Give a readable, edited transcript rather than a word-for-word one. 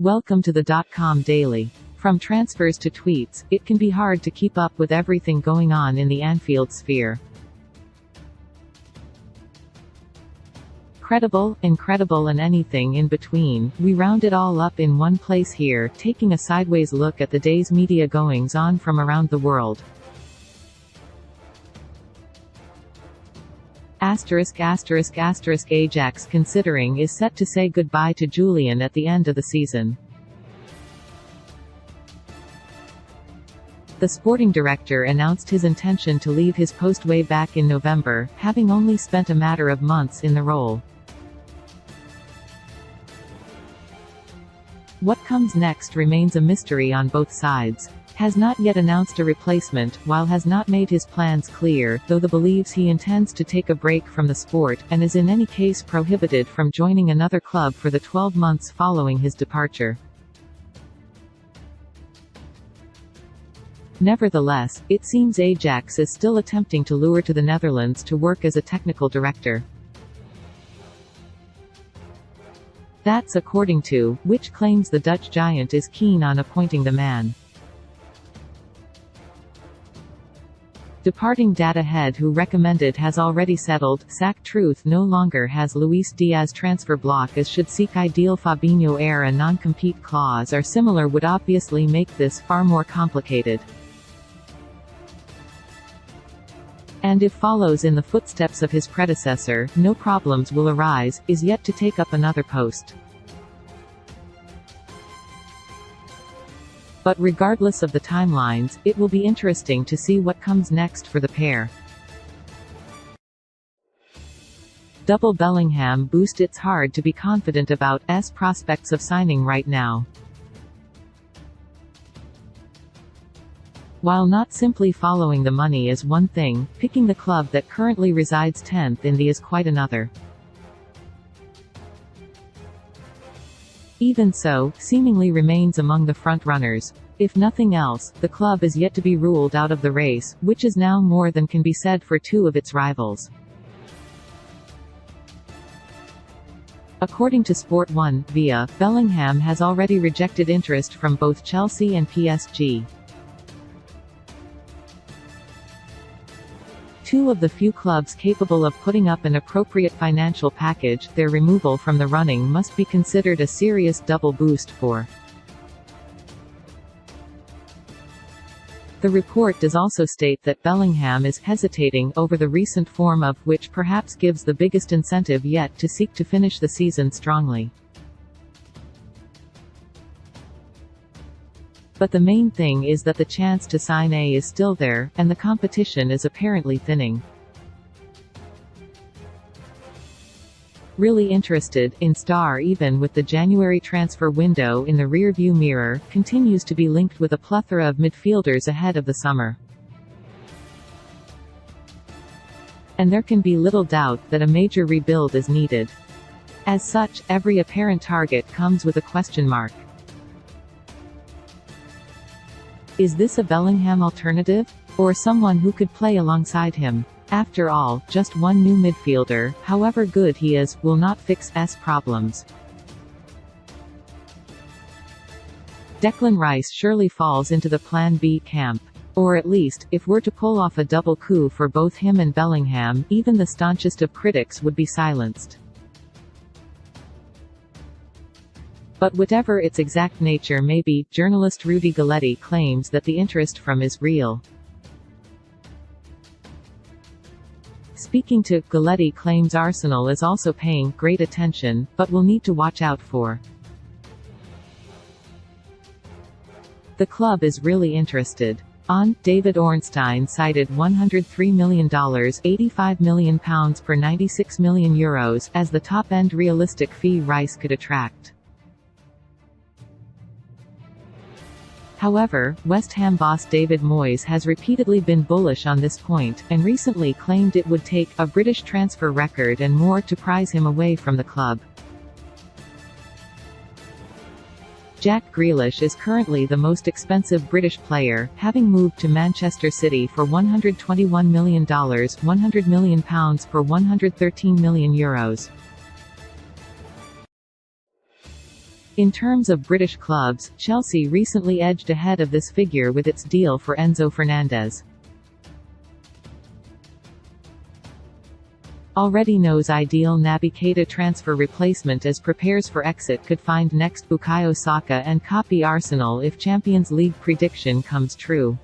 Welcome to the .com Daily. From transfers to tweets, it can be hard to keep up with everything going on in the Anfield sphere. Credible, incredible and anything in between, we round it all up in one place here, taking a sideways look at the day's media goings-on from around the world. Ajax considering is set to say goodbye to Julian at the end of the season. The sporting director announced his intention to leave his post way back in November, having only spent a matter of months in the role. What comes next remains a mystery on both sides. Has not yet announced a replacement, while has not made his plans clear, though the believes he intends to take a break from the sport, and is in any case prohibited from joining another club for the 12 months following his departure. Nevertheless, it seems Ajax is still attempting to lure to the Netherlands to work as a technical director. That's according to, which claims the Dutch giant is keen on appointing the man. Departing data head who recommended has already settled, sack truth no longer has Luis Diaz transfer block as should seek ideal Fabinho heir a non-compete clause or similar would obviously make this far more complicated. And if follows in the footsteps of his predecessor, no problems will arise, is yet to take up another post. But regardless of the timelines, it will be interesting to see what comes next for the pair. Double Bellingham boost. It's hard to be confident about prospects of signing right now. While not simply following the money is one thing, picking the club that currently resides 10th in the is quite another. Even so, seemingly remains among the front-runners. If nothing else, the club is yet to be ruled out of the race, which is now more than can be said for two of its rivals. According to Sport 1, via, Bellingham has already rejected interest from both Chelsea and PSG. Two of the few clubs capable of putting up an appropriate financial package, their removal from the running must be considered a serious double boost for. The report does also state that Bellingham is hesitating over the recent form of, which perhaps gives the biggest incentive yet to seek to finish the season strongly. But the main thing is that the chance to sign is still there, and the competition is apparently thinning. Really interested in star even with the January transfer window in the rearview mirror, continues to be linked with a plethora of midfielders ahead of the summer. And there can be little doubt that a major rebuild is needed. As such, every apparent target comes with a question mark. Is this a Bellingham alternative? Or someone who could play alongside him? After all, just one new midfielder, however good he is, will not fix problems. Declan Rice surely falls into the Plan B camp. Or at least, if we're to pull off a double coup for both him and Bellingham, even the staunchest of critics would be silenced. But whatever its exact nature may be, journalist Rudy Galletti claims that the interest from is real. Speaking to Galletti claims Arsenal is also paying great attention, but will need to watch out for. The club is really interested. David Ornstein cited $103 million, £85 million per €96 million, as the top-end realistic fee Rice could attract. However, West Ham boss David Moyes has repeatedly been bullish on this point, and recently claimed it would take a British transfer record and more to prize him away from the club. Jack Grealish is currently the most expensive British player, having moved to Manchester City for $121 million, £100 million for €113 million. In terms of British clubs, Chelsea recently edged ahead of this figure with its deal for Enzo Fernandez. Already knows ideal Naby Keita transfer replacement as prepares for exit could find next Bukayo Saka and copy Arsenal if Champions League prediction comes true.